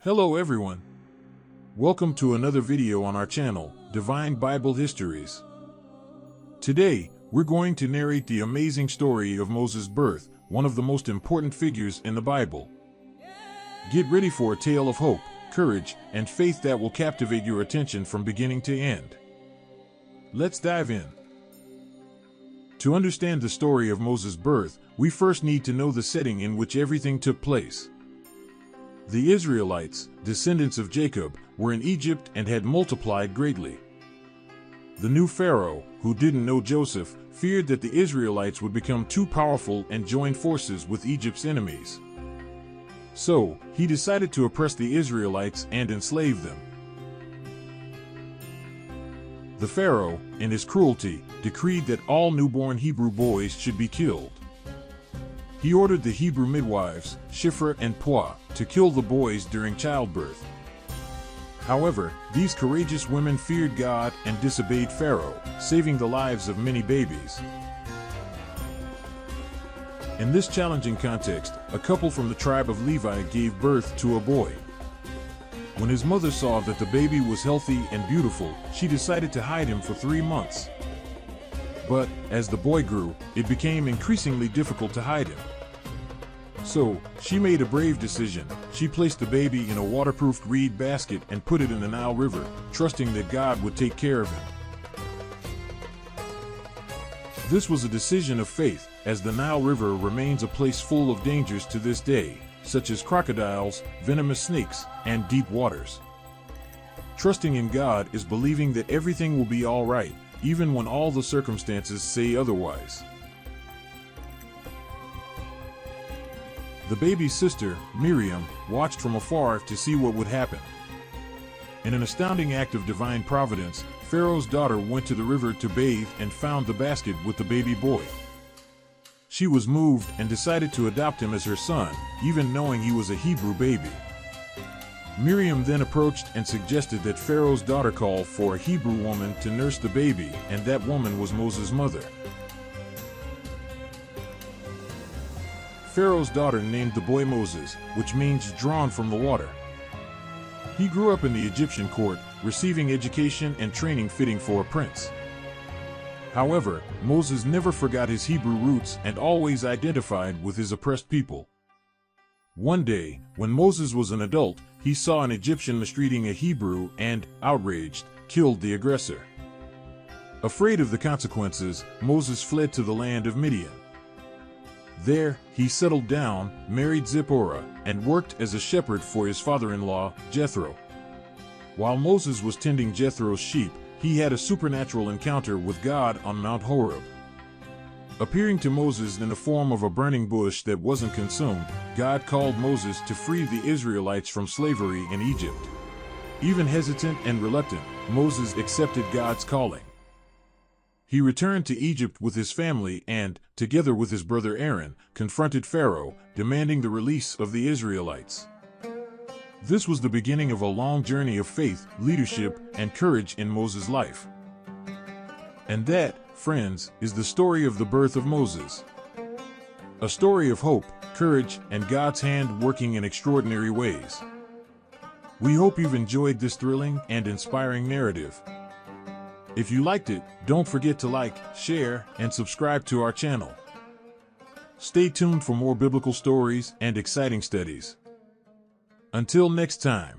Hello everyone. Welcome to another video on our channel, Divine Bible Histories. Today, we're going to narrate the amazing story of Moses' birth, one of the most important figures in the Bible. Get ready for a tale of hope, courage, and faith that will captivate your attention from beginning to end. Let's dive in. To understand the story of Moses' birth, we first need to know the setting in which everything took place. The Israelites, descendants of Jacob, were in Egypt and had multiplied greatly. The new Pharaoh, who didn't know Joseph, feared that the Israelites would become too powerful and join forces with Egypt's enemies. So, he decided to oppress the Israelites and enslave them. The Pharaoh, in his cruelty, decreed that all newborn Hebrew boys should be killed. He ordered the Hebrew midwives, Shiphrah and Puah, to kill the boys during childbirth. However, these courageous women feared God and disobeyed Pharaoh, saving the lives of many babies. In this challenging context, a couple from the tribe of Levi gave birth to a boy. When his mother saw that the baby was healthy and beautiful, she decided to hide him for 3 months. But, as the boy grew, it became increasingly difficult to hide him. So, she made a brave decision. She placed the baby in a waterproofed reed basket and put it in the Nile River, trusting that God would take care of him. This was a decision of faith, as the Nile River remains a place full of dangers to this day, such as crocodiles, venomous snakes, and deep waters. Trusting in God is believing that everything will be all right, even when all the circumstances say otherwise. The baby's sister, Miriam, watched from afar to see what would happen. In an astounding act of divine providence, Pharaoh's daughter went to the river to bathe and found the basket with the baby boy. She was moved and decided to adopt him as her son, even knowing he was a Hebrew baby. Miriam then approached and suggested that Pharaoh's daughter call for a Hebrew woman to nurse the baby, and that woman was Moses' mother. Pharaoh's daughter named the boy Moses, which means drawn from the water. He grew up in the Egyptian court, receiving education and training fitting for a prince. However, Moses never forgot his Hebrew roots and always identified with his oppressed people. One day, when Moses was an adult, he saw an Egyptian mistreating a Hebrew and, outraged, killed the aggressor. Afraid of the consequences, Moses fled to the land of Midian. There, he settled down, married Zipporah, and worked as a shepherd for his father-in-law, Jethro. While Moses was tending Jethro's sheep, he had a supernatural encounter with God on Mount Horeb. Appearing to Moses in the form of a burning bush that wasn't consumed, God called Moses to free the Israelites from slavery in Egypt. Even hesitant and reluctant, Moses accepted God's calling. He returned to Egypt with his family and, together with his brother Aaron, confronted Pharaoh, demanding the release of the Israelites. This was the beginning of a long journey of faith, leadership, and courage in Moses' life. And that, friends, is the story of the birth of Moses. A story of hope, courage, and God's hand working in extraordinary ways. We hope you've enjoyed this thrilling and inspiring narrative. If you liked it, don't forget to like, share, and subscribe to our channel. Stay tuned for more biblical stories and exciting studies. Until next time.